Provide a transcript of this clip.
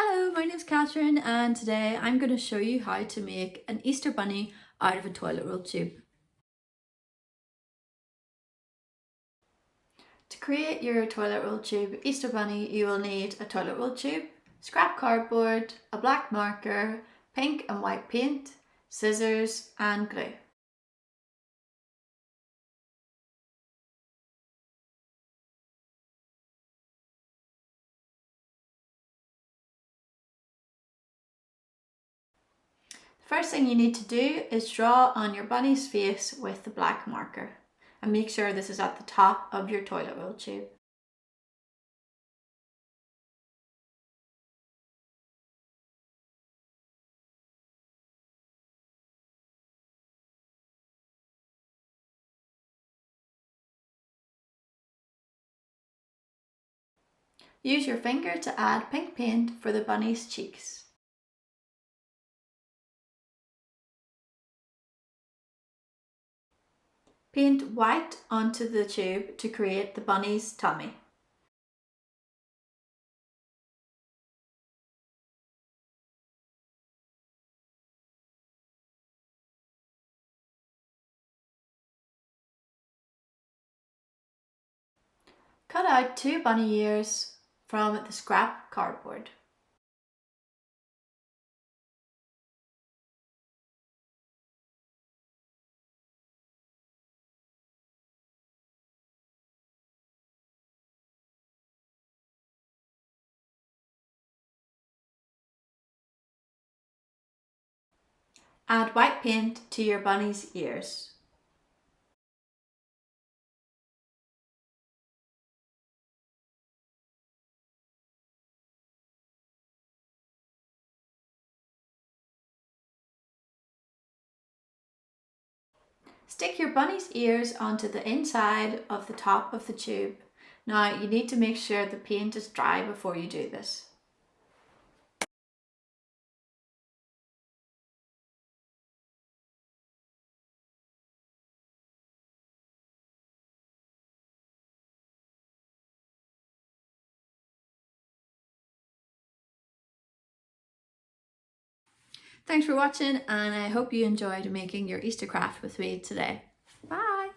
Hello, my name's Katharine and today I'm going to show you how to make an Easter bunny out of a toilet roll tube. To create your toilet roll tube Easter bunny, you will need a toilet roll tube, scrap cardboard, a black marker, pink and white paint, scissors and glue. The first thing you need to do is draw on your bunny's face with the black marker and make sure this is at the top of your toilet roll tube. Use your finger to add pink paint for the bunny's cheeks. Paint white onto the tube to create the bunny's tummy. Cut out 2 bunny ears from the scrap cardboard. Add white paint to your bunny's ears. Stick your bunny's ears onto the inside of the top of the tube. Now you need to make sure the paint is dry before you do this. Thanks for watching and I hope you enjoyed making your Easter craft with me today. Bye!